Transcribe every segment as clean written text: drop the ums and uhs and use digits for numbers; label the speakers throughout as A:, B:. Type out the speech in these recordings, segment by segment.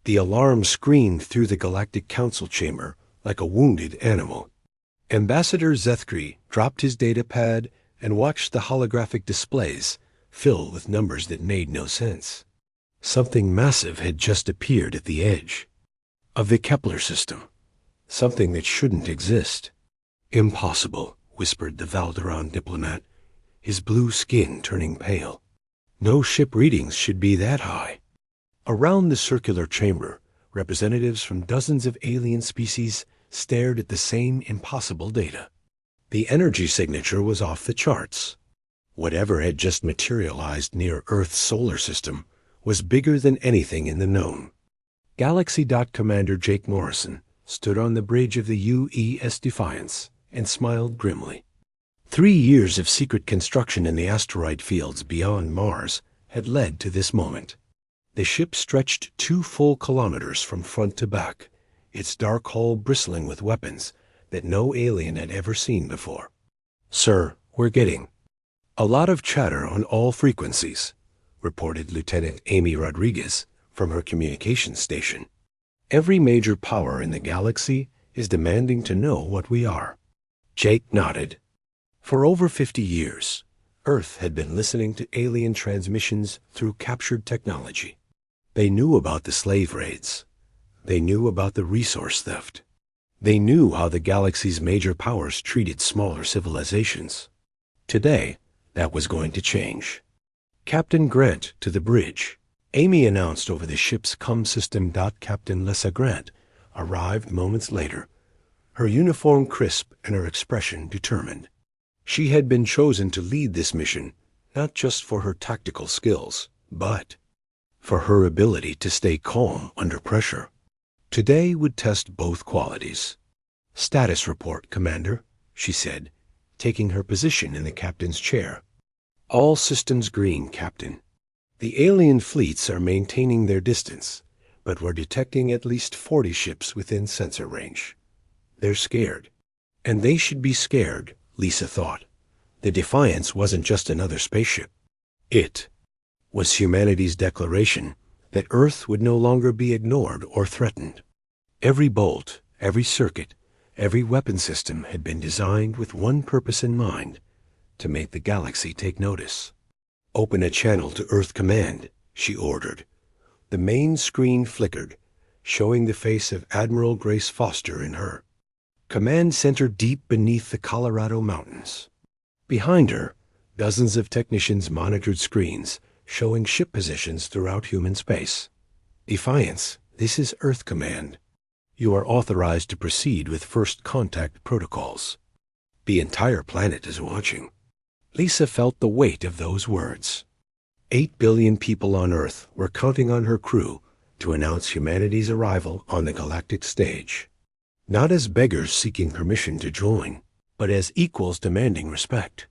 A: The alarm screamed through the Galactic Council chamber like a wounded animal. Ambassador Zethkri dropped his datapad and watched the holographic displays fill with numbers that made no sense. Something massive had just appeared at the edge of the Kepler system. Something that shouldn't exist. Impossible, whispered the Valderon diplomat, his blue skin turning pale. No ship readings should be that high. Around the circular chamber, representatives from dozens of alien species stared at the same impossible data. The energy signature was off the charts. Whatever had just materialized near Earth's solar system was bigger than anything in the known. Galaxy Commander Jake Morrison stood on the bridge of the UES Defiance and smiled grimly. 3 years of secret construction in the asteroid fields beyond Mars had led to this moment. The ship stretched 2 full kilometers from front to back, its dark hull bristling with weapons that no alien had ever seen before. "Sir, we're getting a lot of chatter on all frequencies," reported Lieutenant Amy Rodriguez from her communications station. "Every major power in the galaxy is demanding to know what we are." Jake nodded. For over 50 years, Earth had been listening to alien transmissions through captured technology. They knew about the slave raids. They knew about the resource theft. They knew how the galaxy's major powers treated smaller civilizations. Today, that was going to change. "Captain Grant to the bridge," Amy announced over the ship's comm system. Captain Lessa Grant arrived moments later, her uniform crisp and her expression determined. She had been chosen to lead this mission not just for her tactical skills, but for her ability to stay calm under pressure. Today would test both qualities. "Status report, Commander," she said, taking her position in the captain's chair. "All systems green, Captain. The alien fleets are maintaining their distance, but we're detecting at least 40 ships within sensor range. They're scared. And they should be scared," Lisa thought. The Defiance wasn't just another spaceship. It was humanity's declaration that Earth would no longer be ignored or threatened. Every bolt, every circuit, every weapon system had been designed with one purpose in mind: to make the galaxy take notice. "Open a channel to Earth Command," she ordered. The main screen flickered, showing the face of Admiral Grace Foster in her command center deep beneath the Colorado mountains. Behind her, dozens of technicians monitored screens showing ship positions throughout human space. "Defiance, this is Earth Command. You are authorized to proceed with first contact protocols. The entire planet is watching." Lisa felt the weight of those words. 8 billion people on Earth were counting on her crew to announce humanity's arrival on the galactic stage. Not as beggars seeking permission to join, but as equals demanding respect.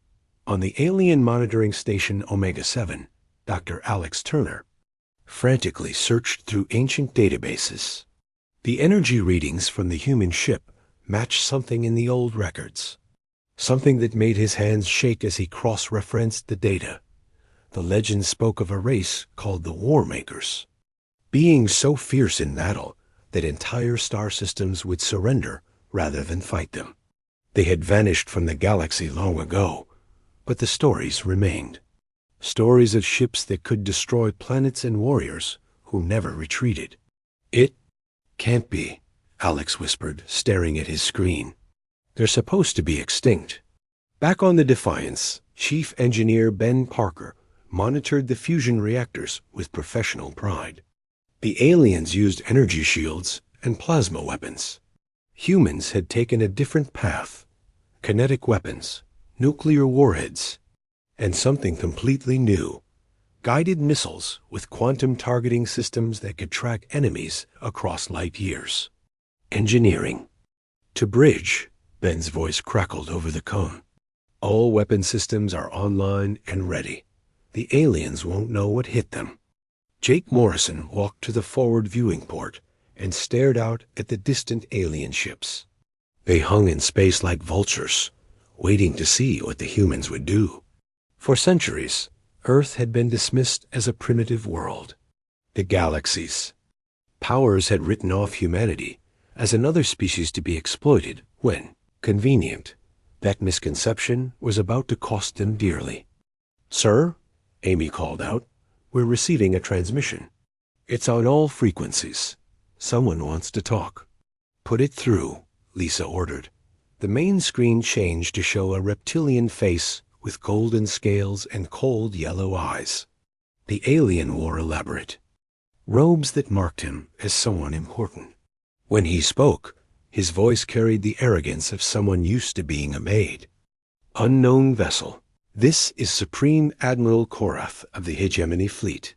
A: On the alien monitoring station Omega-7, Dr. Alex Turner frantically searched through ancient databases. The energy readings from the human ship matched something in the old records, something that made his hands shake as he cross-referenced the data. The legend spoke of a race called the War Makers, beings so fierce in battle that entire star systems would surrender rather than fight them. They had vanished from the galaxy long ago, but the stories remained. Stories of ships that could destroy planets and warriors who never retreated. "It can't be," Alex whispered, staring at his screen. "They're supposed to be extinct." Back on the Defiance, Chief Engineer Ben Parker monitored the fusion reactors with professional pride. The aliens used energy shields and plasma weapons. Humans had taken a different path: kinetic weapons, nuclear warheads, and something completely new: guided missiles with quantum targeting systems that could track enemies across light years. "Engineering. To bridge," Ben's voice crackled over the cone. "All weapon systems are online and ready. The aliens won't know what hit them." Jake Morrison walked to the forward viewing port and stared out at the distant alien ships. They hung in space like vultures, waiting to see what the humans would do. For centuries, Earth had been dismissed as a primitive world. The galaxies, Powers had written off humanity as another species to be exploited when convenient. That misconception was about to cost them dearly. "Sir," Amy called out, "we're receiving a transmission. It's on all frequencies. Someone wants to talk." "Put it through," Lisa ordered. The main screen changed to show a reptilian face with golden scales and cold yellow eyes. The alien wore elaborate robes that marked him as someone important. When he spoke, his voice carried the arrogance of someone used to being a maid. "Unknown vessel. This is Supreme Admiral Korath of the Hegemony Fleet.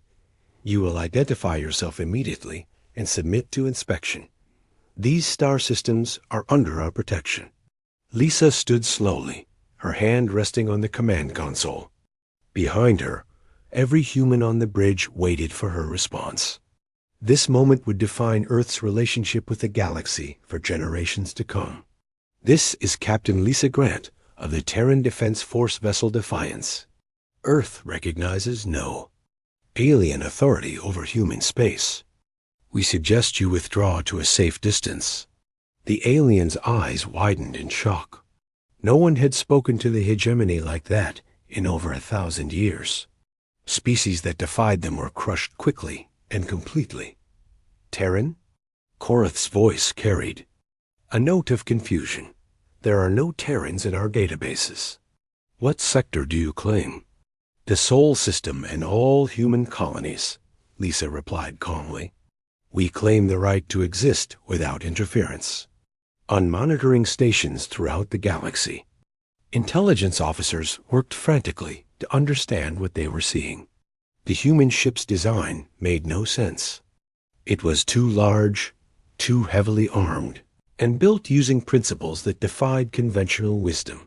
A: You will identify yourself immediately and submit to inspection. These star systems are under our protection." Lisa stood slowly, her hand resting on the command console. Behind her, every human on the bridge waited for her response. This moment would define Earth's relationship with the galaxy for generations to come. "This is Captain Lisa Grant of the Terran Defense Force vessel Defiance. Earth recognizes no alien authority over human space. We suggest you withdraw to a safe distance." The alien's eyes widened in shock. No one had spoken to the hegemony like that in over 1,000 years. Species that defied them were crushed quickly and completely. "Terran?" Korath's voice carried a note of confusion. "There are no Terrans in our databases." "What sector do you claim?" "The Sol system and all human colonies," Lisa replied calmly. "We claim the right to exist without interference on monitoring stations throughout the galaxy." Intelligence officers worked frantically to understand what they were seeing. The human ship's design made no sense. It was too large, too heavily armed, and built using principles that defied conventional wisdom.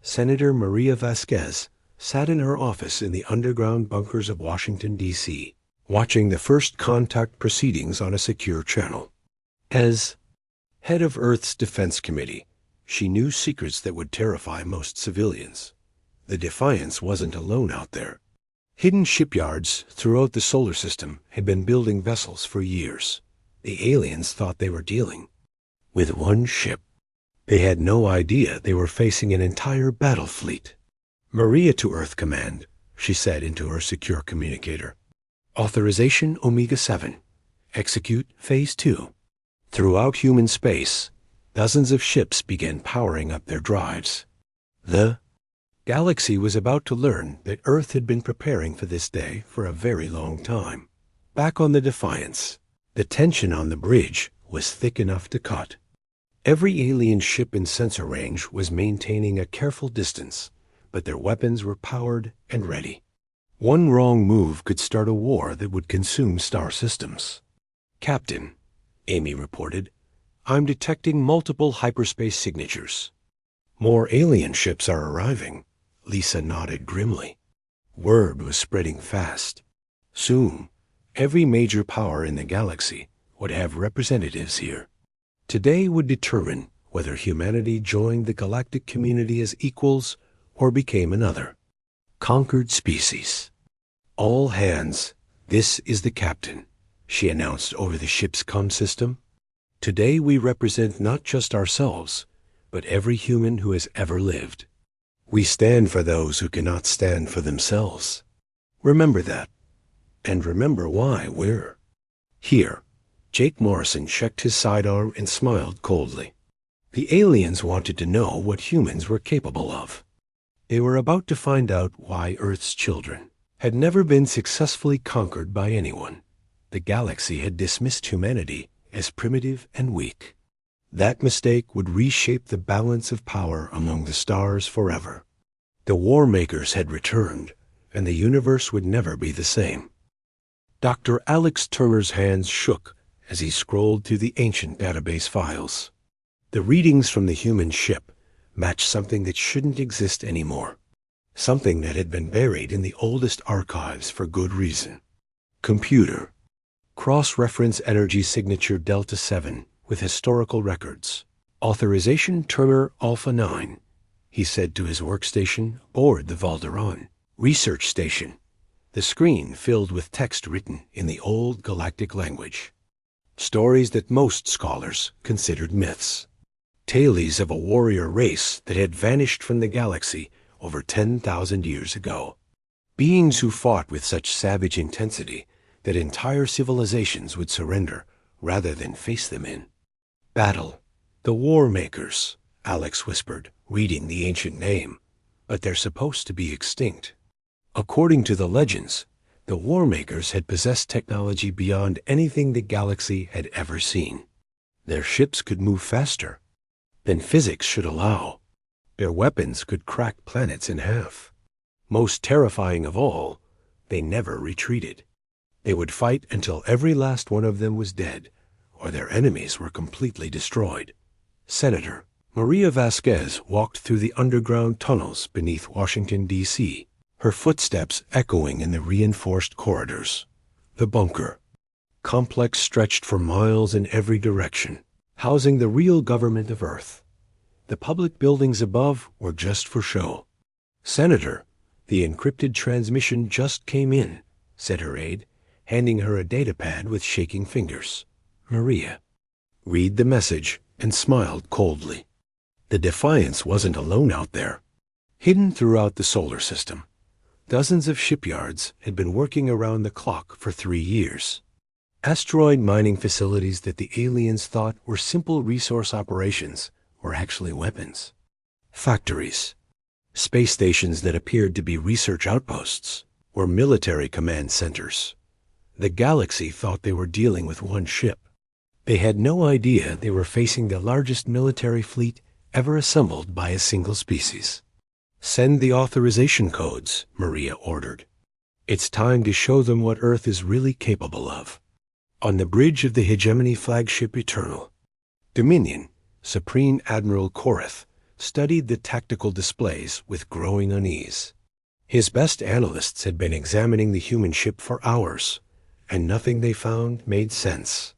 A: Senator Maria Vasquez sat in her office in the underground bunkers of Washington, D.C., watching the first contact proceedings on a secure channel. As head of Earth's Defense Committee, she knew secrets that would terrify most civilians. The Defiance wasn't alone out there. Hidden shipyards throughout the solar system had been building vessels for years. The aliens thought they were dealing with one ship. They had no idea they were facing an entire battle fleet. "Maria to Earth Command," she said into her secure communicator. "Authorization Omega-7. Execute Phase 2. Throughout human space, dozens of ships began powering up their drives. The galaxy was about to learn that Earth had been preparing for this day for a very long time. Back on the Defiance, the tension on the bridge was thick enough to cut. Every alien ship in sensor range was maintaining a careful distance, but their weapons were powered and ready. One wrong move could start a war that would consume star systems. "Captain," Amy reported, "I'm detecting multiple hyperspace signatures." "More alien ships are arriving," Lisa nodded grimly. Word was spreading fast. Soon, every major power in the galaxy would have representatives here. Today would determine whether humanity joined the galactic community as equals or became another conquered species. "All hands, this is the captain," she announced over the ship's comm system. "Today we represent not just ourselves, but every human who has ever lived. We stand for those who cannot stand for themselves. Remember that, and remember why we're here." Jake Morrison checked his sidearm and smiled coldly. The aliens wanted to know what humans were capable of. They were about to find out why Earth's children had never been successfully conquered by anyone. The galaxy had dismissed humanity as primitive and weak. That mistake would reshape the balance of power among the stars forever. The war makers had returned, and the universe would never be the same. Dr. Alex Turner's hands shook as he scrolled through the ancient database files. The readings from the human ship matched something that shouldn't exist anymore, something that had been buried in the oldest archives for good reason. Computer. Cross-reference energy signature Delta 7 with historical records. Authorization Turner Alpha 9, he said to his workstation aboard the Valderon research station, the screen filled with text written in the old galactic language. Stories that most scholars considered myths. Tales of a warrior race that had vanished from the galaxy over 10,000 years ago. Beings who fought with such savage intensity that entire civilizations would surrender rather than face them in battle. The War Makers, Alex whispered, reading the ancient name. But they're supposed to be extinct. According to the legends, the War Makers had possessed technology beyond anything the galaxy had ever seen. Their ships could move faster than physics should allow. Their weapons could crack planets in half. Most terrifying of all, they never retreated. They would fight until every last one of them was dead, or their enemies were completely destroyed. Senator Maria Vasquez walked through the underground tunnels beneath Washington, D.C., her footsteps echoing in the reinforced corridors. The bunker complex stretched for miles in every direction, housing the real government of Earth. The public buildings above were just for show. Senator, the encrypted transmission just came in, said her aide, handing her a datapad with shaking fingers. Maria read the message and smiled coldly. The Defiance wasn't alone out there. Hidden throughout the solar system, dozens of shipyards had been working around the clock for 3 years. Asteroid mining facilities that the aliens thought were simple resource operations were actually weapons. Factories, space stations that appeared to be research outposts, were military command centers. The galaxy thought they were dealing with one ship. They had no idea they were facing the largest military fleet ever assembled by a single species. Send the authorization codes, Maria ordered. It's time to show them what Earth is really capable of. On the bridge of the hegemony flagship Eternal, Dominion, Supreme Admiral Koreth studied the tactical displays with growing unease. His best analysts had been examining the human ship for hours, and nothing they found made sense.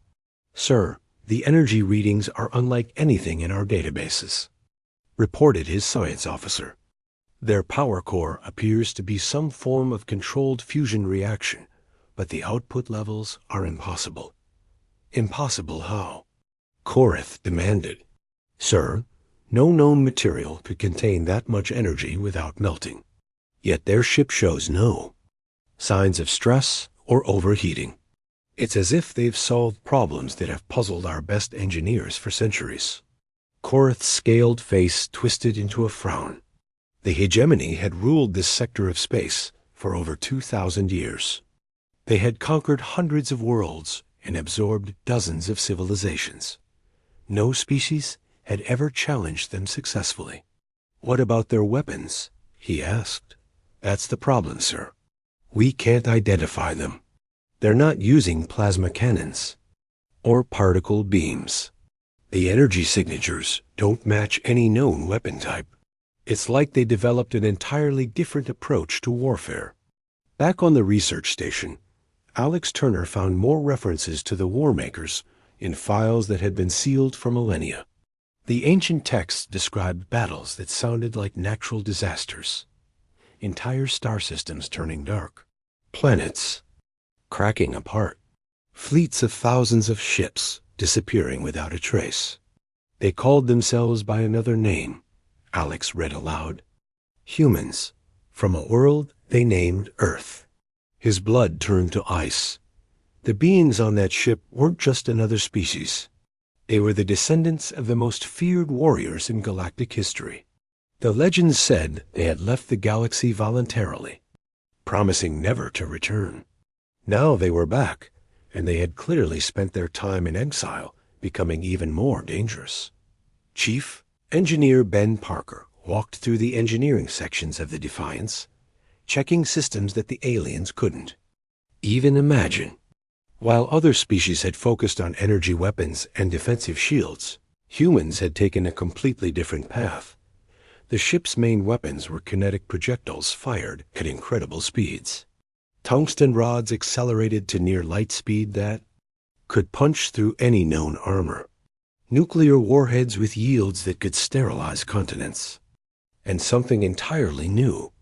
A: Sir, the energy readings are unlike anything in our databases, reported his science officer. Their power core appears to be some form of controlled fusion reaction, but the output levels are impossible. Impossible how? Koreth demanded. Sir, no known material could contain that much energy without melting. Yet their ship shows no signs of stress or overheating. It's as if they've solved problems that have puzzled our best engineers for centuries. Koreth's scaled face twisted into a frown. The hegemony had ruled this sector of space for over 2,000 years. They had conquered hundreds of worlds and absorbed dozens of civilizations. No species had ever challenged them successfully. What about their weapons? He asked. That's the problem, sir. We can't identify them. They're not using plasma cannons or particle beams. The energy signatures don't match any known weapon type. It's like they developed an entirely different approach to warfare. Back on the research station, Alex Turner found more references to the War Makers in files that had been sealed for millennia. The ancient texts described battles that sounded like natural disasters. Entire star systems turning dark. Planets cracking apart. Fleets of thousands of ships disappearing without a trace. They called themselves by another name, Alex read aloud. Humans, from a world they named Earth. His blood turned to ice. The beings on that ship weren't just another species. They were the descendants of the most feared warriors in galactic history. The legends said they had left the galaxy voluntarily, promising never to return. Now they were back, and they had clearly spent their time in exile, becoming even more dangerous. Chief Engineer Ben Parker walked through the engineering sections of the Defiance, checking systems that the aliens couldn't even imagine. While other species had focused on energy weapons and defensive shields, humans had taken a completely different path. The ship's main weapons were kinetic projectiles fired at incredible speeds. Tungsten rods accelerated to near light speed that could punch through any known armor. Nuclear warheads with yields that could sterilize continents. And something entirely new,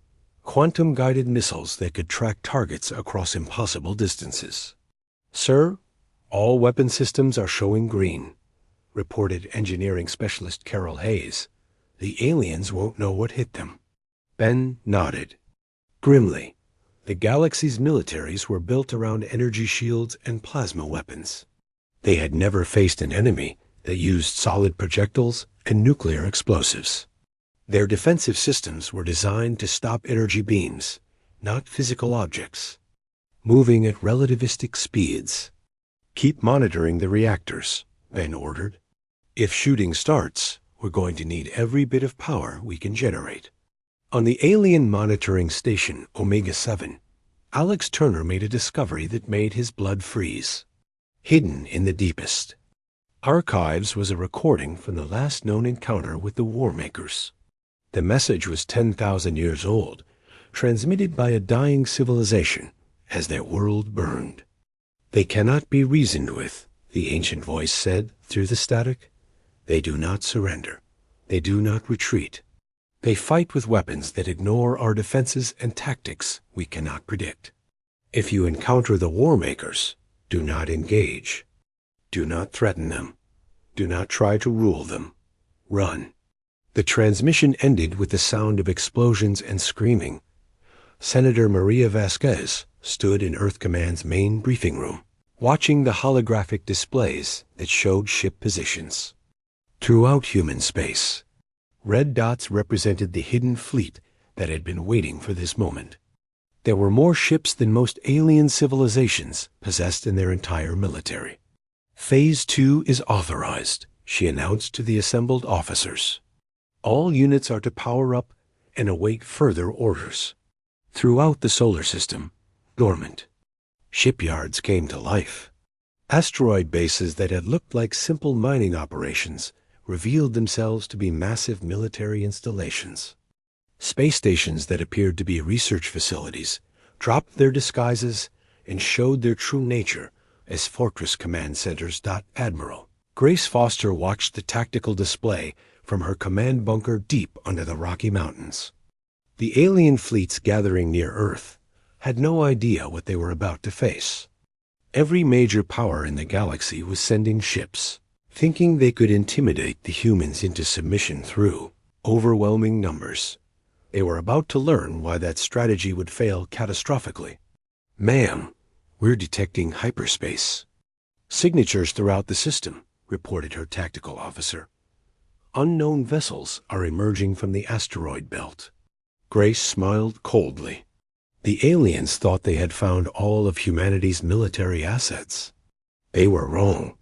A: quantum-guided missiles that could track targets across impossible distances. Sir, All weapon systems are showing green, reported engineering specialist Carol Hayes. The aliens won't know what hit them. Ben nodded. Grimly, the galaxy's militaries were built around energy shields and plasma weapons. They had never faced an enemy that used solid projectiles and nuclear explosives. Their defensive systems were designed to stop energy beams, not physical objects, moving at relativistic speeds. Keep monitoring the reactors, Ben ordered. If shooting starts, we're going to need every bit of power we can generate. On the alien monitoring station Omega-7, Alex Turner made a discovery that made his blood freeze. Hidden in the deepest archives was a recording from the last known encounter with the War Makers. The message was 10,000 years old, transmitted by a dying civilization as their world burned. They cannot be reasoned with, the ancient voice said through the static. They do not surrender. They do not retreat. They fight with weapons that ignore our defenses and tactics we cannot predict. If you encounter the War Makers, do not engage. Do not threaten them. Do not try to rule them. Run. The transmission ended with the sound of explosions and screaming. Senator Maria Vasquez stood in Earth Command's main briefing room, watching the holographic displays that showed ship positions. Throughout human space, red dots represented the hidden fleet that had been waiting for this moment. There were more ships than most alien civilizations possessed in their entire military. Phase 2 is authorized, she announced to the assembled officers. All units are to power up and await further orders. Throughout the solar system, dormant shipyards came to life. Asteroid bases that had looked like simple mining operations revealed themselves to be massive military installations. Space stations that appeared to be research facilities dropped their disguises and showed their true nature as Fortress Command Centers. Admiral Grace Foster watched the tactical display from her command bunker deep under the Rocky Mountains. The alien fleets gathering near Earth had no idea what they were about to face. Every major power in the galaxy was sending ships, thinking they could intimidate the humans into submission through overwhelming numbers. They were about to learn why that strategy would fail catastrophically. Ma'am, we're detecting hyperspace signatures throughout the system, reported her tactical officer. Unknown vessels are emerging from the asteroid belt. Grace smiled coldly. The aliens thought they had found all of humanity's military assets. They were wrong.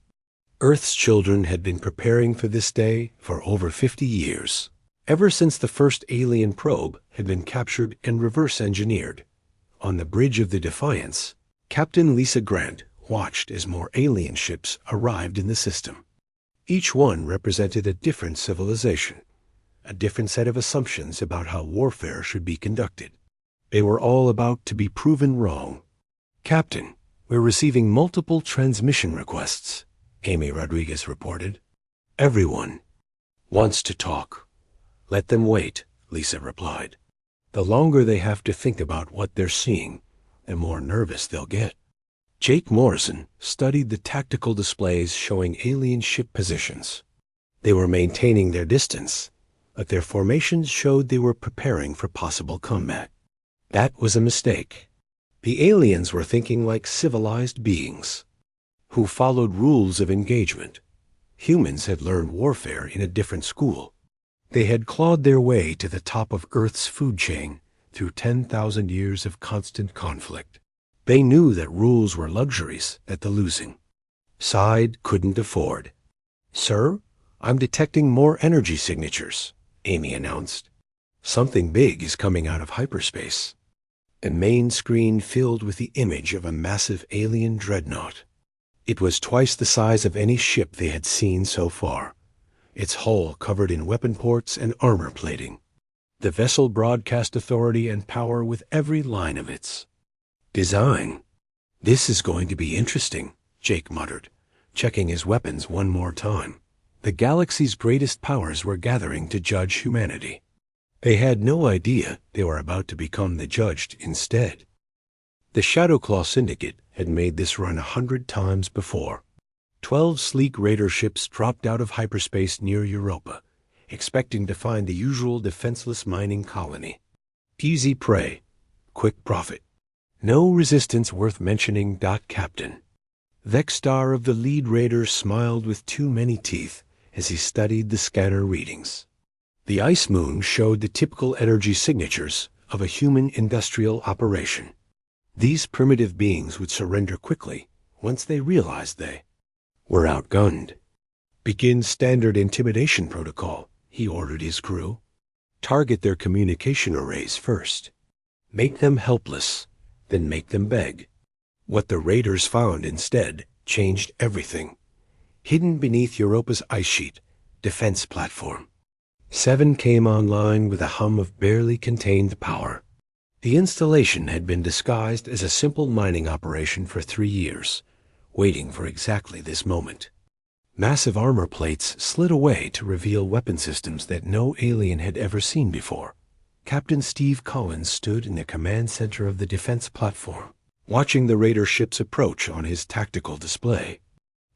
A: Earth's children had been preparing for this day for over 50 years, ever since the first alien probe had been captured and reverse-engineered. On the bridge of the Defiance, Captain Lisa Grant watched as more alien ships arrived in the system. Each one represented a different civilization, a different set of assumptions about how warfare should be conducted. They were all about to be proven wrong. Captain, we're receiving multiple transmission requests, Amy Rodriguez reported. Everyone wants to talk. Let them wait, Lisa replied. The longer they have to think about what they're seeing, the more nervous they'll get. Jake Morrison studied the tactical displays showing alien ship positions. They were maintaining their distance, but their formations showed they were preparing for possible combat. That was a mistake. The aliens were thinking like civilized beings who followed rules of engagement. Humans had learned warfare in a different school. They had clawed their way to the top of Earth's food chain through 10,000 years of constant conflict. They knew that rules were luxuries that the losing side couldn't afford. Sir, I'm detecting more energy signatures, Amy announced. Something big is coming out of hyperspace. A main screen filled with the image of a massive alien dreadnought. It was twice the size of any ship they had seen so far, its hull covered in weapon ports and armor plating. The vessel broadcast authority and power with every line of its design. This is going to be interesting, Jake muttered, checking his weapons one more time. The galaxy's greatest powers were gathering to judge humanity. They had no idea they were about to become the judged instead. The Shadowclaw Syndicate had made this run 100 times before. 12 sleek raider ships dropped out of hyperspace near Europa, expecting to find the usual defenseless mining colony. Easy prey, quick profit. No resistance worth mentioning. Captain Vexstar of the lead raiders smiled with too many teeth as he studied the scanner readings. The ice moon showed the typical energy signatures of a human industrial operation. These primitive beings would surrender quickly once they realized they were outgunned. Begin standard intimidation protocol, he ordered his crew. Target their communication arrays first. Make them helpless, then make them beg. What the raiders found instead changed everything. Hidden beneath Europa's ice sheet, defense platform 7 came online with a hum of barely contained power. The installation had been disguised as a simple mining operation for 3 years, waiting for exactly this moment. Massive armor plates slid away to reveal weapon systems that no alien had ever seen before. Captain Steve Collins stood in the command center of the defense platform, watching the raider ships approach on his tactical display.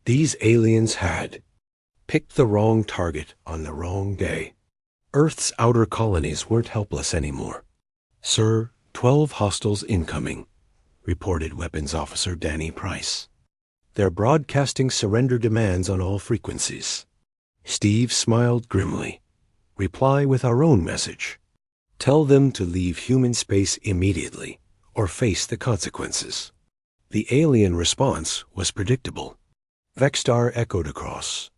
A: These aliens had picked the wrong target on the wrong day. Earth's outer colonies weren't helpless anymore. "Sir, 12 hostiles incoming," reported Weapons Officer Danny Price. "They're broadcasting surrender demands on all frequencies." Steve smiled grimly. "Reply with our own message. Tell them to leave human space immediately or face the consequences." The alien response was predictable. Vexstar echoed across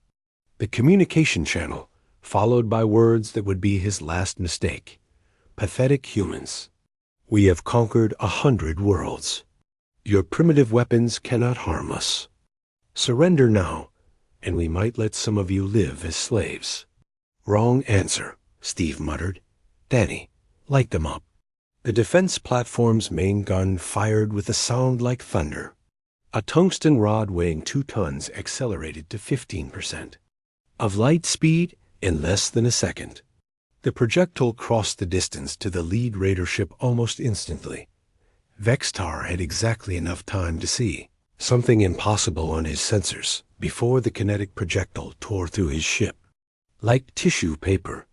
A: the communication channel, followed by words that would be his last mistake. "Pathetic humans. We have conquered 100 worlds. Your primitive weapons cannot harm us. Surrender now, and we might let some of you live as slaves." "Wrong answer," Steve muttered. "Danny, light them up." The defense platform's main gun fired with a sound like thunder. A tungsten rod weighing 2 tons accelerated to 15% of light speed in less than a second. The projectile crossed the distance to the lead raider ship almost instantly. Vexstar had exactly enough time to see something impossible on his sensors before the kinetic projectile tore through his ship. Like tissue paper,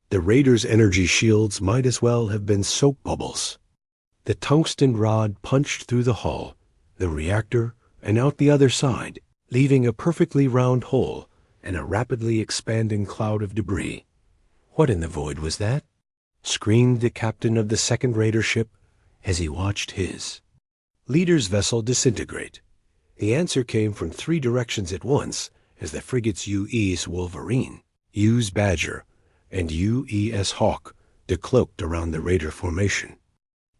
A: the raider's energy shields might as well have been soap bubbles. The tungsten rod punched through the hull, the reactor, and out the other side, leaving a perfectly round hole and a rapidly expanding cloud of debris. "What in the void was that?" screamed the captain of the second raider ship as he watched his leader's vessel disintegrate. The answer came from 3 directions at once as the frigates UES Wolverine, U's Badger, and UES Hawk decloaked around the raider formation.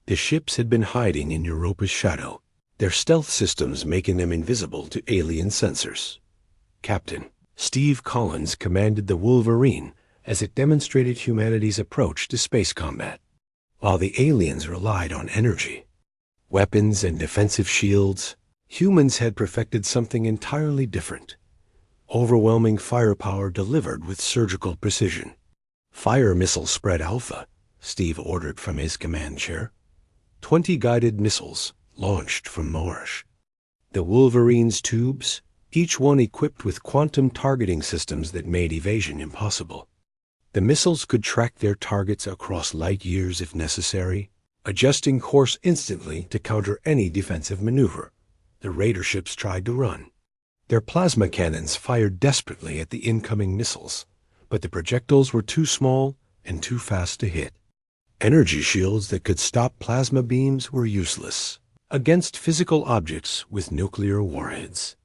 A: The ships had been hiding in Europa's shadow, their stealth systems making them invisible to alien sensors. Captain Steve Collins commanded the Wolverine as it demonstrated humanity's approach to space combat. While the aliens relied on energy, weapons, and defensive shields, humans had perfected something entirely different. Overwhelming firepower delivered with surgical precision. "Fire missile spread alpha," Steve ordered from his command chair. 20 guided missiles launched from Mars. The Wolverine's tubes, each one equipped with quantum targeting systems that made evasion impossible. The missiles could track their targets across light years if necessary, adjusting course instantly to counter any defensive maneuver the raider ships tried to run. Their plasma cannons fired desperately at the incoming missiles, but the projectiles were too small and too fast to hit. Energy shields that could stop plasma beams were useless against physical objects with nuclear warheads.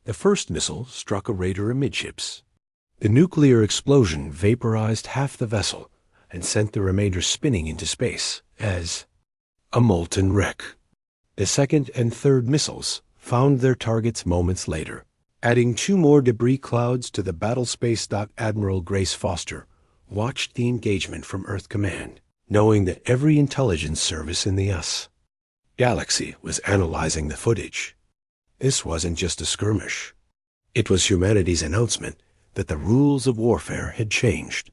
A: The first missile struck a raider amidships. The nuclear explosion vaporized half the vessel and sent the remainder spinning into space as a molten wreck. The second and third missiles found their targets moments later, adding 2 more debris clouds to the battle space. Admiral Grace Foster watched the engagement from Earth Command, knowing that every intelligence service in the US galaxy was analyzing the footage. This wasn't just a skirmish. It was humanity's announcement that the rules of warfare had changed.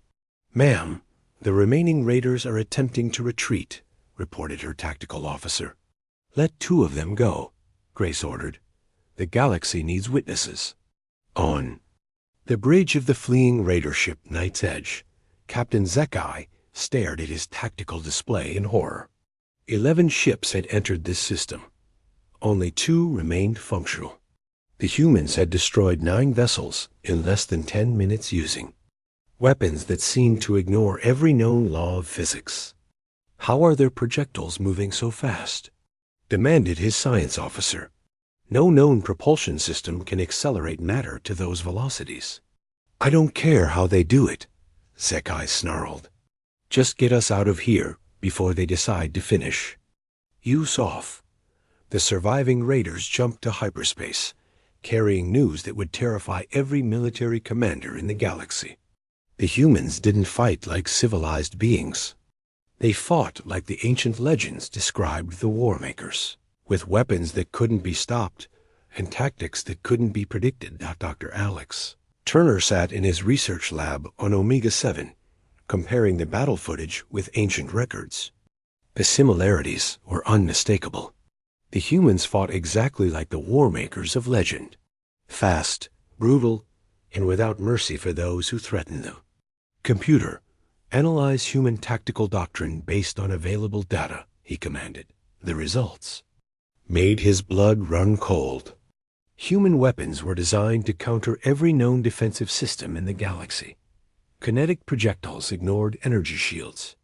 A: "Ma'am, the remaining raiders are attempting to retreat," reported her tactical officer. "Let 2 of them go. Grace ordered. "The galaxy needs witnesses." On the bridge of the fleeing raider ship Night's Edge, Captain Zekai stared at his tactical display in horror. 11 ships had entered this system. Only 2 remained functional. The humans had destroyed 9 vessels in less than 10 minutes using weapons that seemed to ignore every known law of physics. "How are their projectiles moving so fast?" demanded his science officer. "No known propulsion system can accelerate matter to those velocities." "I don't care how they do it," Zekai snarled. "Just get us out of here before they decide to finish." Use off. The surviving raiders jumped to hyperspace, carrying news that would terrify every military commander in the galaxy. The humans didn't fight like civilized beings. They fought like the ancient legends described the war makers, with weapons that couldn't be stopped and tactics that couldn't be predicted. Dr. Alex Turner sat in his research lab on Omega-7, comparing the battle footage with ancient records. The similarities were unmistakable. The humans fought exactly like the war makers of legend. Fast, brutal, and without mercy for those who threatened them. "Computer, analyze human tactical doctrine based on available data," he commanded. The results made his blood run cold. Human weapons were designed to counter every known defensive system in the galaxy. Kinetic projectiles ignored energy shields.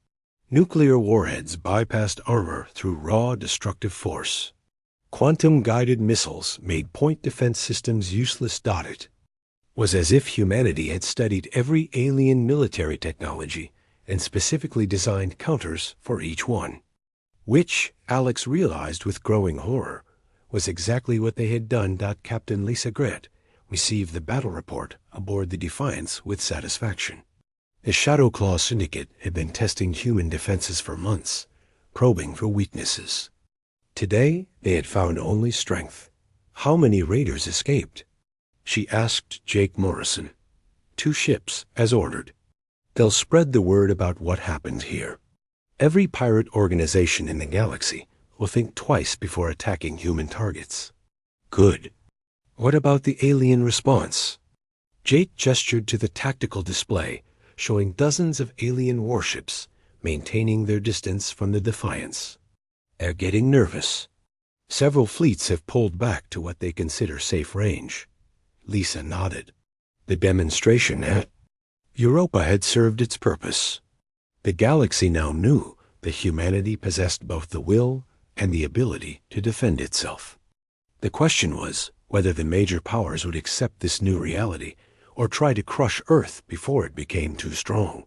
A: Nuclear warheads bypassed armor through raw destructive force. Quantum-guided missiles made point defense systems useless. It was as if humanity had studied every alien military technology and specifically designed counters for each one. Which, Alex realized with growing horror, was exactly what they had done. Captain Lisa Gret received the battle report aboard the Defiance with satisfaction. The Shadowclaw Syndicate had been testing human defenses for months, probing for weaknesses. Today, they had found only strength. "How many raiders escaped?" she asked Jake Morrison. 2 ships, as ordered. They'll spread the word about what happened here. Every pirate organization in the galaxy will think twice before attacking human targets. Good. What about the alien response? Jake gestured to the tactical display, showing dozens of alien warships maintaining their distance from the Defiance. "They're getting nervous. Several fleets have pulled back to what they consider safe range." Lisa nodded. The demonstration at Europa had served its purpose. The galaxy now knew that humanity possessed both the will and the ability to defend itself. The question was whether the major powers would accept this new reality or try to crush Earth before it became too strong.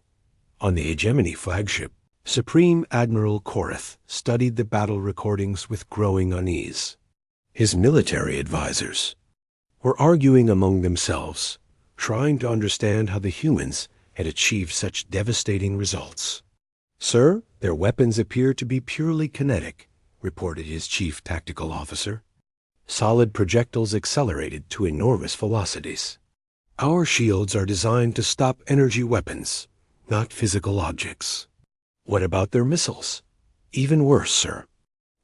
A: On the Hegemony flagship, Supreme Admiral Korath studied the battle recordings with growing unease. His military advisors were arguing among themselves, trying to understand how the humans had achieved such devastating results. "Sir, their weapons appear to be purely kinetic," reported his chief tactical officer. "Solid projectiles accelerated to enormous velocities. Our shields are designed to stop energy weapons, not physical objects." "What about their missiles?" "Even worse, sir.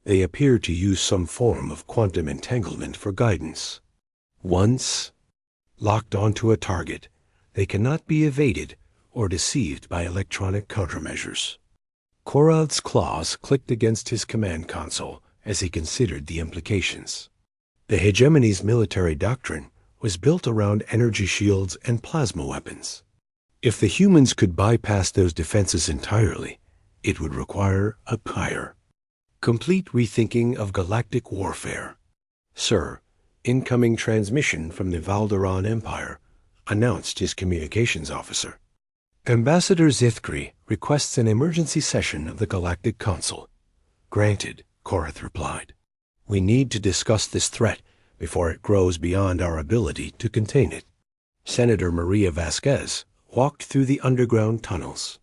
A: They appear to use some form of quantum entanglement for guidance. Once locked onto a target, they cannot be evaded or deceived by electronic countermeasures." Korath's claws clicked against his command console as he considered the implications. The Hegemony's military doctrine was built around energy shields and plasma weapons. If the humans could bypass those defenses entirely, it would require a complete rethinking of galactic warfare. "Sir, incoming transmission from the Valderon Empire," announced his communications officer. "Ambassador Zithkri requests an emergency session of the Galactic Council." "Granted," Korath replied. "We need to discuss this threat before it grows beyond our ability to contain it." Senator Maria Vasquez walked through the underground tunnels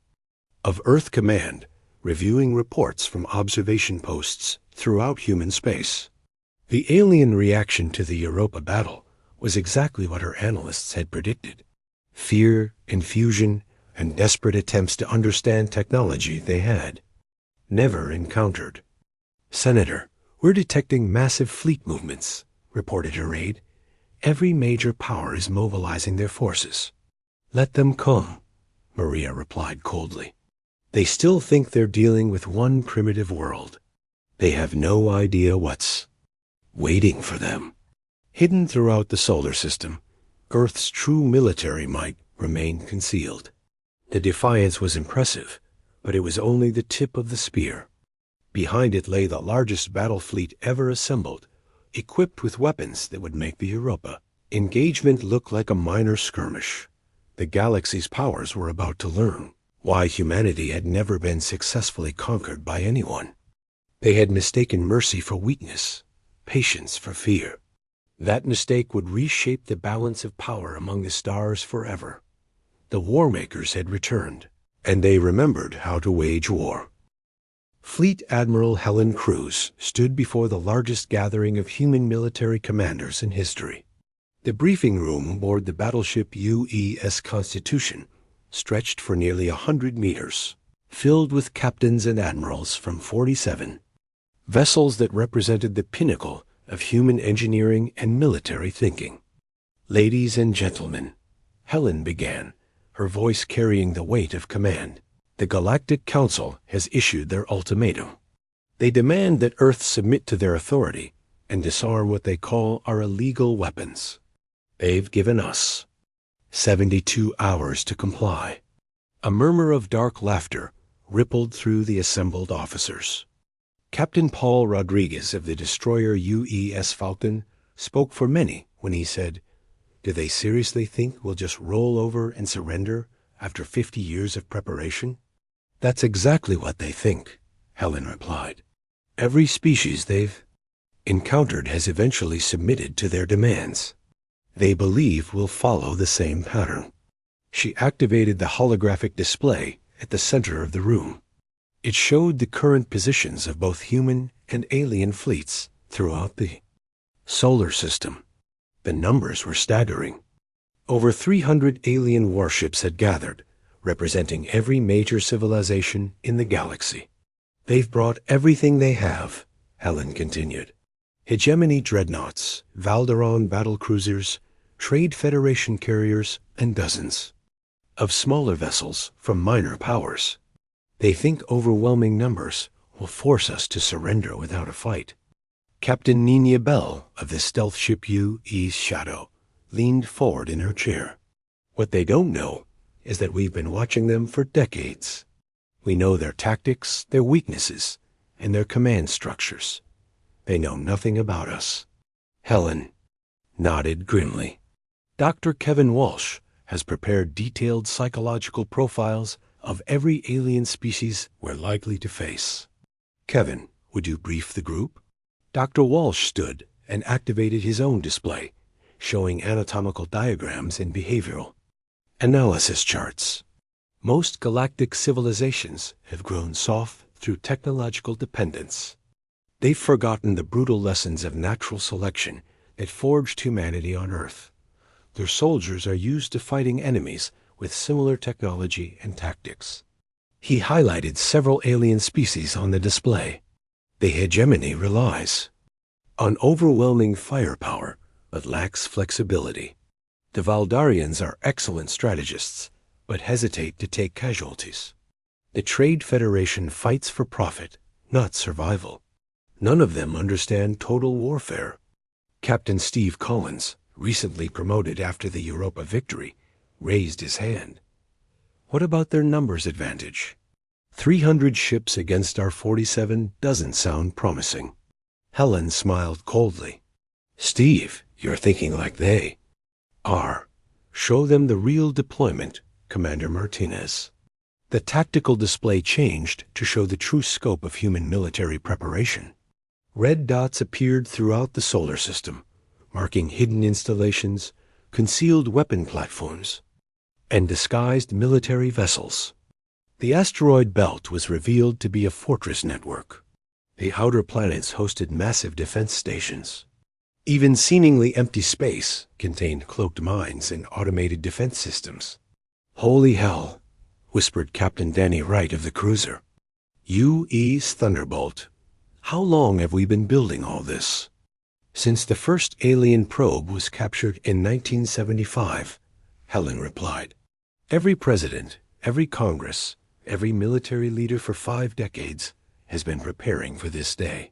A: of Earth Command, reviewing reports from observation posts throughout human space. The alien reaction to the Europa battle was exactly what her analysts had predicted. Fear, confusion, and desperate attempts to understand technology they had never encountered. "Senator, "We're detecting massive fleet movements," reported her aide. "Every major power is mobilizing their forces." "Let them come," Maria replied coldly. "They still think they're dealing with one primitive world. They have no idea what's waiting for them." Hidden throughout the solar system, Earth's true military might remained concealed. The Defiance was impressive, but it was only the tip of the spear. Behind it lay the largest battle fleet ever assembled, equipped with weapons that would make the Europa engagement look like a minor skirmish. The galaxy's powers were about to learn why humanity had never been successfully conquered by anyone. They had mistaken mercy for weakness, patience for fear. That mistake would reshape the balance of power among the stars forever. The war makers had returned, and they remembered how to wage war. Fleet Admiral Helen Cruz stood before the largest gathering of human military commanders in history. The briefing room aboard the battleship U.S. Constitution stretched for nearly 100 meters, filled with captains and admirals from 47 vessels that represented the pinnacle of human engineering and military thinking. "Ladies and gentlemen," Helen began, her voice carrying the weight of command, "the Galactic Council has issued their ultimatum. They demand that Earth submit to their authority and disarm what they call our illegal weapons. They've given us 72 hours to comply." A murmur of dark laughter rippled through the assembled officers. Captain Paul Rodriguez of the destroyer U.S. Falcon spoke for many when he said, "Do they seriously think we'll just roll over and surrender after 50 years of preparation?" "That's exactly what they think," Helen replied. "Every species they've encountered has eventually submitted to their demands. They believe we'll follow the same pattern." She activated the holographic display at the center of the room. It showed the current positions of both human and alien fleets throughout the solar system. The numbers were staggering. Over 300 alien warships had gathered, representing every major civilization in the galaxy. "They've brought everything they have," Helen continued. "Hegemony dreadnoughts, Valderon battlecruisers, Trade Federation carriers, and dozens of smaller vessels from minor powers. They think overwhelming numbers will force us to surrender without a fight." Captain Nina Bell of the stealth ship U.S. Shadow leaned forward in her chair. "What they don't know is that we've been watching them for decades. We know their tactics, their weaknesses, and their command structures. They know nothing about us." Helen nodded grimly. "Dr. Kevin Walsh has prepared detailed psychological profiles of every alien species we're likely to face. Kevin, would you brief the group?" Dr. Walsh stood and activated his own display, showing anatomical diagrams and behavioral analysis charts. "Most galactic civilizations have grown soft through technological dependence. They've forgotten the brutal lessons of natural selection that forged humanity on Earth. Their soldiers are used to fighting enemies with similar technology and tactics." He highlighted several alien species on the display. "The hegemony relies on overwhelming firepower, but lacks flexibility. The Valdarians are excellent strategists, but hesitate to take casualties. The Trade Federation fights for profit, not survival. None of them understand total warfare." Captain Steve Collins, recently promoted after the Europa victory, raised his hand. "What about their numbers advantage? 300 ships against our 47 doesn't sound promising." Helen smiled coldly. "Steve, you're thinking like they are. Show them the real deployment, Commander Martinez." The tactical display changed to show the true scope of human military preparation. Red dots appeared throughout the solar system, marking hidden installations, concealed weapon platforms, and disguised military vessels. The asteroid belt was revealed to be a fortress network. The outer planets hosted massive defense stations. Even seemingly empty space contained cloaked mines and automated defense systems. "Holy hell," whispered Captain Danny Wright of the cruiser. "U.S. Thunderbolt. How long have we been building all this? Since the first alien probe was captured in 1975, Helen replied. Every president, every Congress, every military leader for 5 decades has been preparing for this day.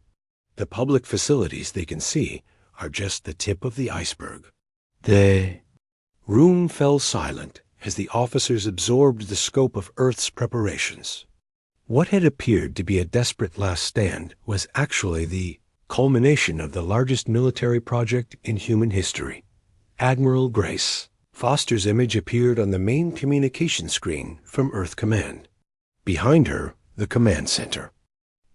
A: The public facilities they can see are just the tip of the iceberg. The room fell silent as the officers absorbed the scope of Earth's preparations. What had appeared to be a desperate last stand was actually the culmination of the largest military project in human history. Admiral Grace Foster's image appeared on the main communication screen from Earth Command. Behind her, the command center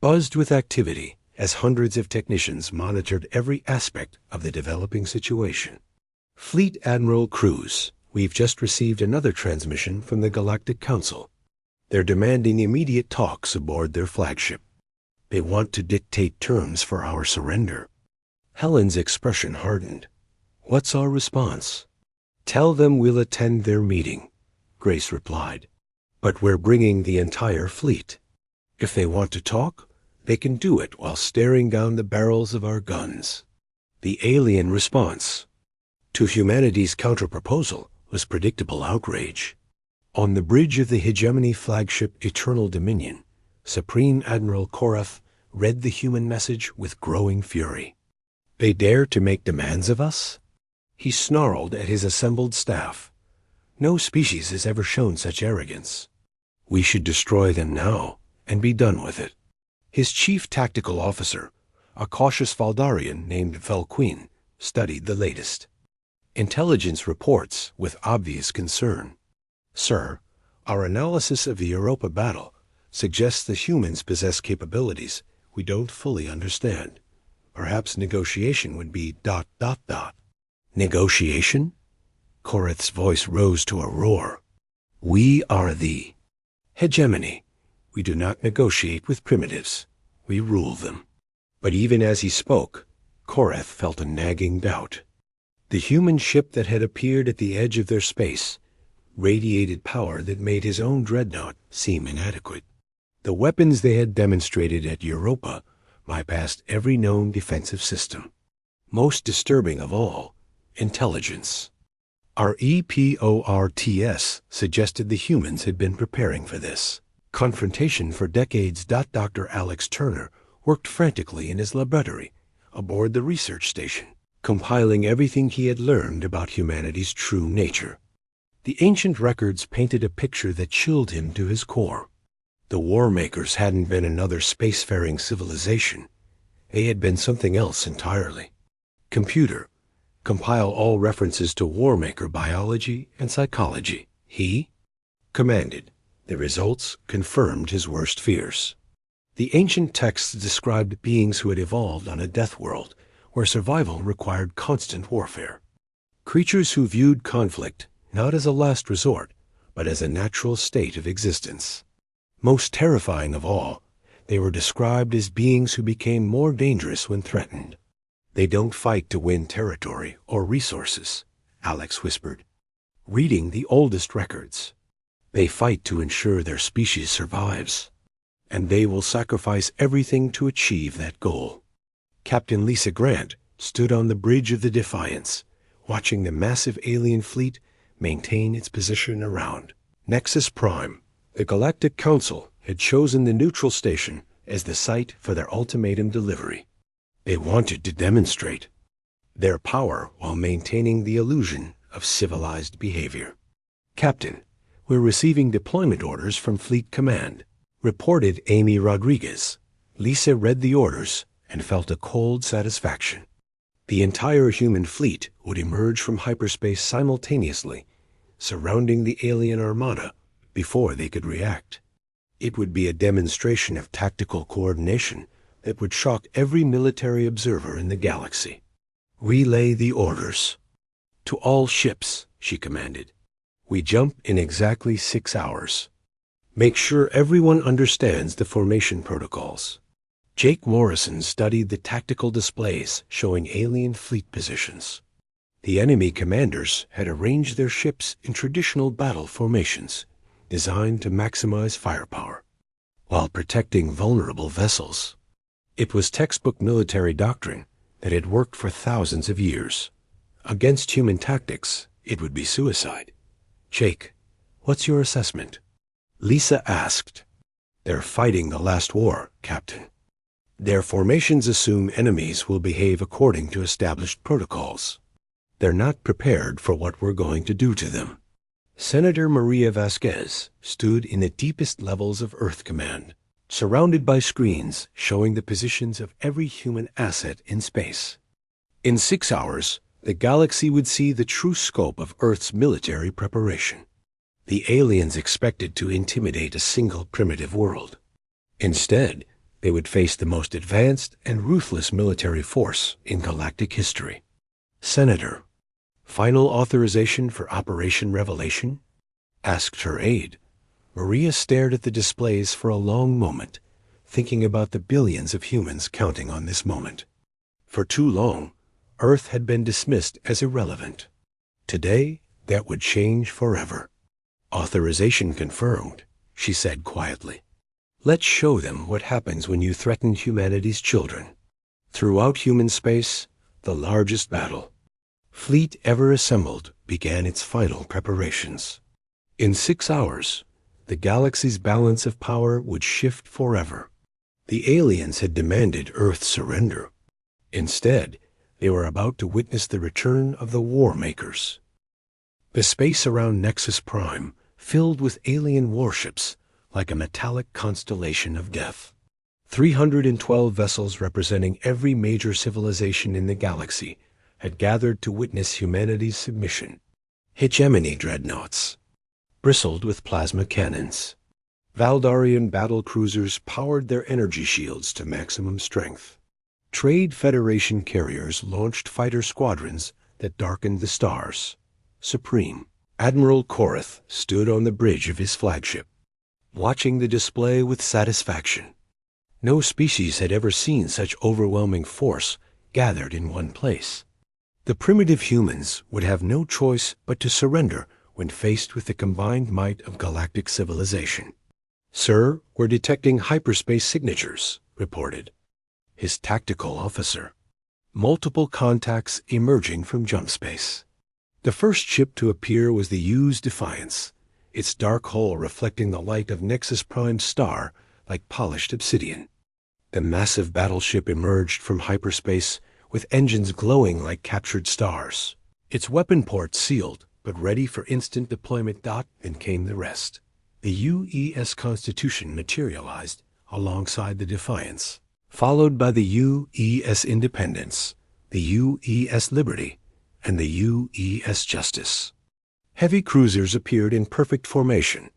A: buzzed with activity as hundreds of technicians monitored every aspect of the developing situation. Fleet Admiral Cruz, we've just received another transmission from the Galactic Council. They're demanding immediate talks aboard their flagship. They want to dictate terms for our surrender. Helen's expression hardened. What's our response? Tell them we'll attend their meeting, Grace replied. But we're bringing the entire fleet. If they want to talk, they can do it while staring down the barrels of our guns. The alien response to humanity's counterproposal was predictable outrage. On the bridge of the hegemony flagship Eternal Dominion, Supreme Admiral Korath read the human message with growing fury. They dare to make demands of us? He snarled at his assembled staff. No species has ever shown such arrogance. We should destroy them now and be done with it. His chief tactical officer, a cautious Valdarian named Velquin, studied the latest intelligence reports with obvious concern. Sir, our analysis of the Europa battle suggests the humans possess capabilities we don't fully understand. Perhaps negotiation would be ... Negotiation? Korath's voice rose to a roar. We are the hegemony. We do not negotiate with primitives. We rule them. But even as he spoke, Korath felt a nagging doubt. The human ship that had appeared at the edge of their space radiated power that made his own dreadnought seem inadequate. The weapons they had demonstrated at Europa bypassed every known defensive system. Most disturbing of all, intelligence. Our EPORTS suggested the humans had been preparing for this confrontation for decades. Dr. Alex Turner worked frantically in his laboratory aboard the research station, compiling everything he had learned about humanity's true nature. The ancient records painted a picture that chilled him to his core. The war makers hadn't been another spacefaring civilization. They had been something else entirely. Computer, compile all references to war maker biology and psychology. He commanded. The results confirmed his worst fears. The ancient texts described beings who had evolved on a death world where survival required constant warfare. Creatures who viewed conflict not as a last resort, but as a natural state of existence. Most terrifying of all, they were described as beings who became more dangerous when threatened. They don't fight to win territory or resources, Alex whispered, reading the oldest records. They fight to ensure their species survives, and they will sacrifice everything to achieve that goal. Captain Lisa Grant stood on the bridge of the Defiance, watching the massive alien fleet maintain its position around Nexus Prime. The Galactic Council had chosen the neutral station as the site for their ultimatum delivery. They wanted to demonstrate their power while maintaining the illusion of civilized behavior. Captain, we're receiving deployment orders from Fleet Command, reported Amy Rodriguez. Lisa read the orders and felt a cold satisfaction. The entire human fleet would emerge from hyperspace simultaneously, surrounding the alien armada before they could react. It would be a demonstration of tactical coordination that would shock every military observer in the galaxy. Relay the orders. To all ships, she commanded. We jump in exactly 6 hours. Make sure everyone understands the formation protocols. Jake Morrison studied the tactical displays showing alien fleet positions. The enemy commanders had arranged their ships in traditional battle formations, designed to maximize firepower, while protecting vulnerable vessels. It was textbook military doctrine that had worked for thousands of years. Against human tactics, it would be suicide. Jake, what's your assessment? Lisa asked. They're fighting the last war, Captain. Their formations assume enemies will behave according to established protocols. They're not prepared for what we're going to do to them. Senator Maria Vasquez stood in the deepest levels of Earth Command, surrounded by screens showing the positions of every human asset in space. In 6 hours, the galaxy would see the true scope of Earth's military preparation. The aliens expected to intimidate a single primitive world. Instead, they would face the most advanced and ruthless military force in galactic history. Senator, final authorization for Operation Revelation? Asked her aide. Maria stared at the displays for a long moment, thinking about the billions of humans counting on this moment. For too long, Earth had been dismissed as irrelevant. Today, that would change forever. Authorization confirmed, she said quietly. Let's show them what happens when you threaten humanity's children. Throughout human space, the largest battle, fleet ever assembled, began its final preparations. In 6 hours, the galaxy's balance of power would shift forever. The aliens had demanded Earth's surrender. Instead, they were about to witness the return of the war makers. The space around Nexus Prime filled with alien warships like a metallic constellation of death. 312 vessels representing every major civilization in the galaxy had gathered to witness humanity's submission. Hegemony dreadnoughts bristled with plasma cannons. Valdarian battle cruisers powered their energy shields to maximum strength. Trade Federation carriers launched fighter squadrons that darkened the stars. Supreme Admiral Korath stood on the bridge of his flagship, watching the display with satisfaction. No species had ever seen such overwhelming force gathered in one place. The primitive humans would have no choice but to surrender when faced with the combined might of galactic civilization. Sir, we're detecting hyperspace signatures, reported his tactical officer. Multiple contacts emerging from jump space. The first ship to appear was the U's Defiance, its dark hull reflecting the light of Nexus Prime's star like polished obsidian. The massive battleship emerged from hyperspace with engines glowing like captured stars. Its weapon ports sealed, but ready for instant deployment. Then came the rest. The UES Constitution materialized alongside the Defiance, followed by the UES Independence, the UES Liberty, and the UES Justice. Heavy cruisers appeared in perfect formation: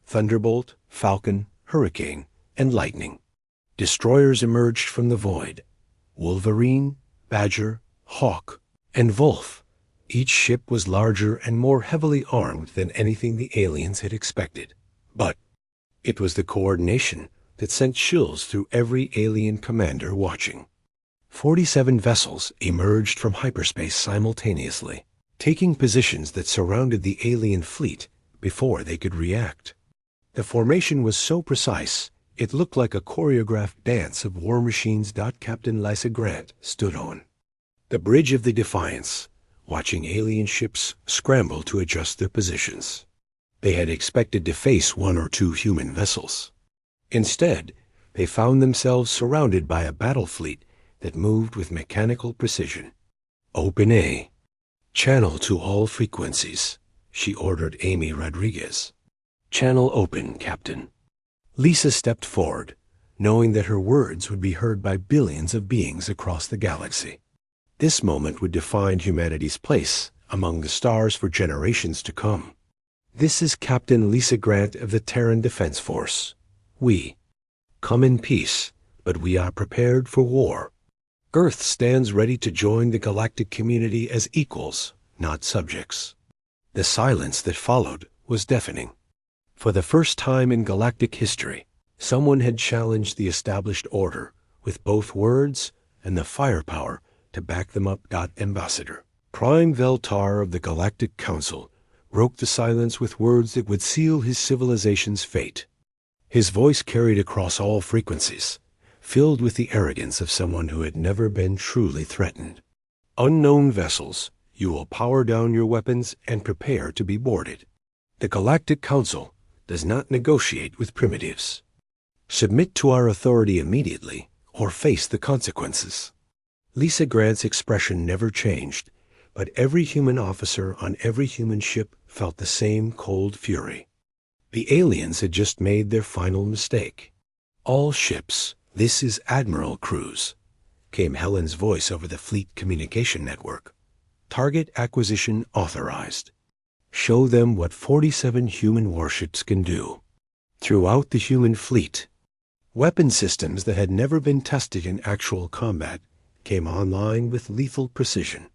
A: Thunderbolt, Falcon, Hurricane, and Lightning. Destroyers emerged from the void: Wolverine, Badger, Hawk, and Wolf. Each ship was larger and more heavily armed than anything the aliens had expected. But it was the coordination that sent chills through every alien commander watching. 47 vessels emerged from hyperspace simultaneously, taking positions that surrounded the alien fleet before they could react. The formation was so precise, it looked like a choreographed dance of war machines. Captain Lisa Grant stood on the bridge of the Defiance, watching alien ships scramble to adjust their positions. They had expected to face 1 or 2 human vessels. Instead, they found themselves surrounded by a battle fleet that moved with mechanical precision. Open A. Channel to all frequencies, she ordered Amy Rodriguez. Channel open, Captain. Lisa stepped forward, knowing that her words would be heard by billions of beings across the galaxy. This moment would define humanity's place among the stars for generations to come. This is Captain Lisa Grant of the Terran Defense Force. We come in peace, but we are prepared for war. Earth stands ready to join the galactic community as equals, not subjects. The silence that followed was deafening. For the first time in galactic history, someone had challenged the established order with both words and the firepower to back them up. Ambassador Prime Veltar of the Galactic Council broke the silence with words that would seal his civilization's fate. His voice carried across all frequencies, filled with the arrogance of someone who had never been truly threatened. Unknown vessels, you will power down your weapons and prepare to be boarded. The Galactic Council does not negotiate with primitives. Submit to our authority immediately or face the consequences. Lisa Grant's expression never changed, but every human officer on every human ship felt the same cold fury. The aliens had just made their final mistake. All ships, this is Admiral Cruz, came Helen's voice over the fleet communication network. Target acquisition authorized. Show them what 47 human warships can do. Throughout the human fleet, weapon systems that had never been tested in actual combat came online with lethal precision.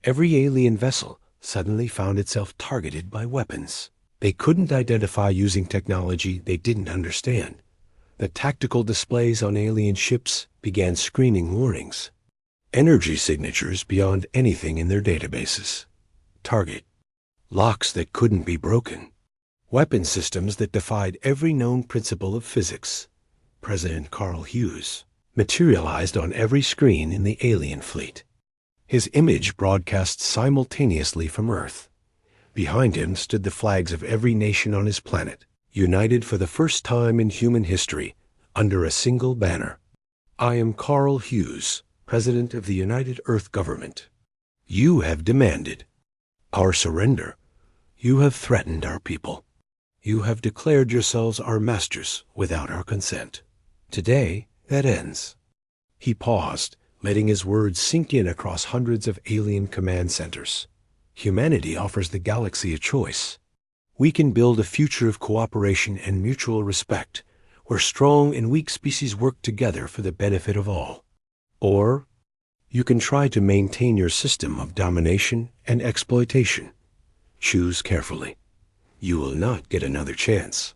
A: Every alien vessel suddenly found itself targeted by weapons they couldn't identify using technology they didn't understand. The tactical displays on alien ships began screaming warnings. Energy signatures beyond anything in their databases. Target. Locks that couldn't be broken. Weapon systems that defied every known principle of physics. President Carl Hughes materialized on every screen in the alien fleet. His image broadcast simultaneously from Earth. Behind him stood the flags of every nation on his planet, united for the first time in human history under a single banner. I am Carl Hughes, President of the United Earth Government. You have demanded our surrender. You have threatened our people. You have declared yourselves our masters without our consent. Today, that ends. He paused, letting his words sink in across hundreds of alien command centers. Humanity offers the galaxy a choice. We can build a future of cooperation and mutual respect, where strong and weak species work together for the benefit of all. Or, you can try to maintain your system of domination and exploitation. Choose carefully. You will not get another chance.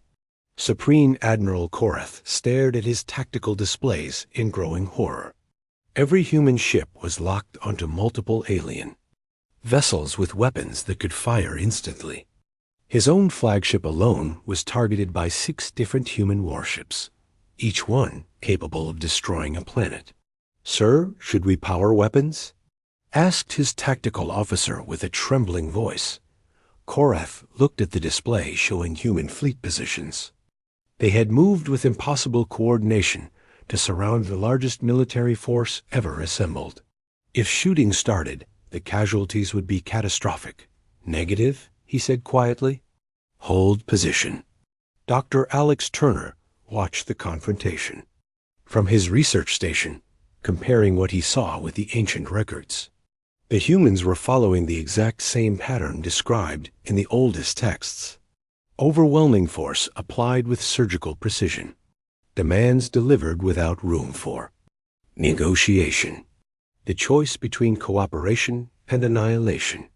A: Supreme Admiral Korath stared at his tactical displays in growing horror. Every human ship was locked onto multiple alien vessels with weapons that could fire instantly. His own flagship alone was targeted by 6 different human warships, each one capable of destroying a planet. Sir, should we power weapons? Asked his tactical officer with a trembling voice. Korath looked at the display showing human fleet positions. They had moved with impossible coordination to surround the largest military force ever assembled. If shooting started, the casualties would be catastrophic. Negative, he said quietly. Hold position. Dr. Alex Turner watched the confrontation from his research station, comparing what he saw with the ancient records. The humans were following the exact same pattern described in the oldest texts. Overwhelming force applied with surgical precision. Demands delivered without room for negotiation. The choice between cooperation and annihilation.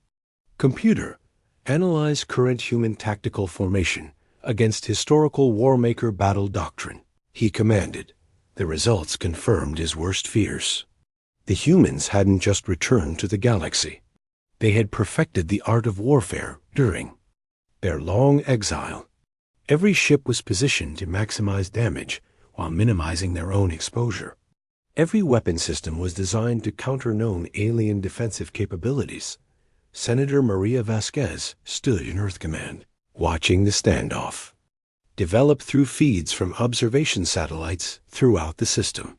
A: Computer, analyze current human tactical formation against historical warmaker battle doctrine. He commanded. The results confirmed his worst fears. The humans hadn't just returned to the galaxy. They had perfected the art of warfare during their long exile. Every ship was positioned to maximize damage while minimizing their own exposure. Every weapon system was designed to counter known alien defensive capabilities. Senator Maria Vasquez stood in Earth Command, watching the standoff, developed through feeds from observation satellites throughout the system.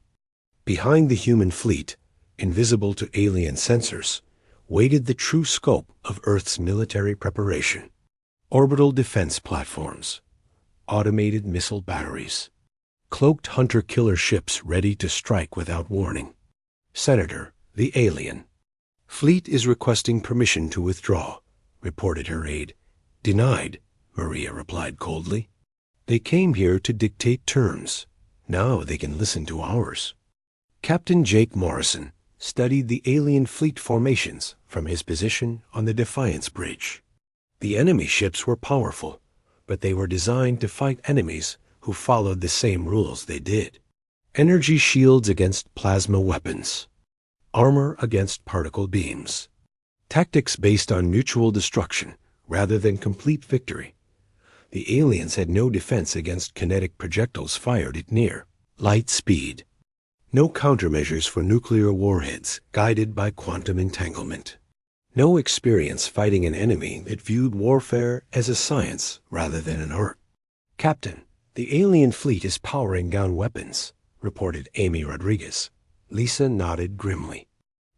A: Behind the human fleet, invisible to alien sensors, waited the true scope of Earth's military preparation. Orbital defense platforms, automated missile batteries, cloaked hunter-killer ships ready to strike without warning. Senator, the alien. Fleet is requesting permission to withdraw, reported her aide. Denied, Maria replied coldly. They came here to dictate terms. Now they can listen to ours. Captain Jake Morrison studied the alien fleet formations from his position on the Defiance Bridge. The enemy ships were powerful, but they were designed to fight enemies who followed the same rules they did. Energy shields against plasma weapons. Armor against particle beams. Tactics based on mutual destruction rather than complete victory. The aliens had no defense against kinetic projectiles fired at near light speed. No countermeasures for nuclear warheads guided by quantum entanglement. No experience fighting an enemy that viewed warfare as a science rather than an art. "Captain, the alien fleet is powering down weapons," reported Amy Rodriguez. Lisa nodded grimly.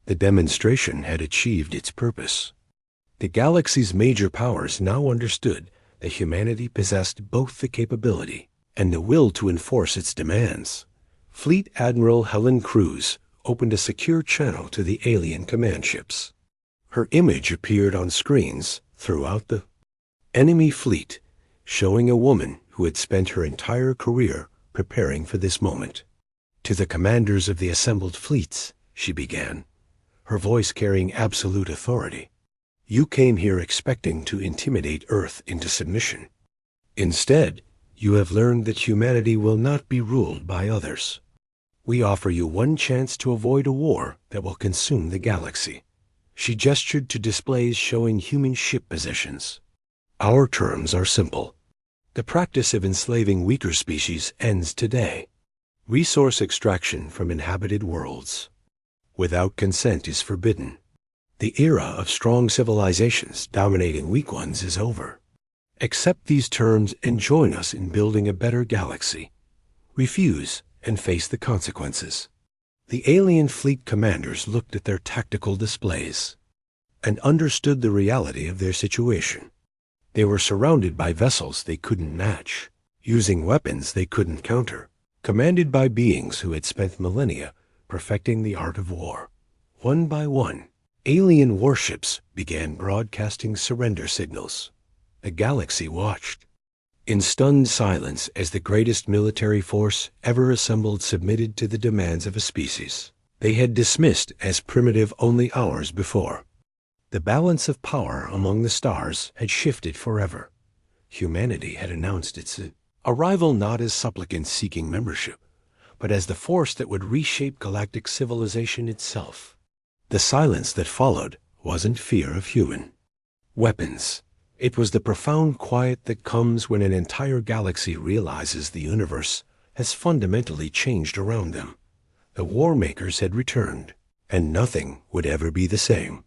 A: The demonstration had achieved its purpose. The galaxy's major powers now understood that humanity possessed both the capability and the will to enforce its demands. Fleet Admiral Helen Cruz opened a secure channel to the alien command ships. Her image appeared on screens throughout the enemy fleet, showing a woman who had spent her entire career preparing for this moment. "To the commanders of the assembled fleets," she began, her voice carrying absolute authority. "You came here expecting to intimidate Earth into submission. Instead, you have learned that humanity will not be ruled by others. We offer you one chance to avoid a war that will consume the galaxy." She gestured to displays showing human ship positions. "Our terms are simple. The practice of enslaving weaker species ends today. Resource extraction from inhabited worlds without consent is forbidden. The era of strong civilizations dominating weak ones is over. Accept these terms and join us in building a better galaxy. Refuse and face the consequences." The alien fleet commanders looked at their tactical displays and understood the reality of their situation. They were surrounded by vessels they couldn't match, using weapons they couldn't counter, commanded by beings who had spent millennia perfecting the art of war. One by one, alien warships began broadcasting surrender signals. The galaxy watched in stunned silence as the greatest military force ever assembled submitted to the demands of a species they had dismissed as primitive only hours before. The balance of power among the stars had shifted forever. Humanity had announced its arrival not as supplicants seeking membership, but as the force that would reshape galactic civilization itself. The silence that followed wasn't fear of human weapons. It was the profound quiet that comes when an entire galaxy realizes the universe has fundamentally changed around them. The war makers had returned, and nothing would ever be the same.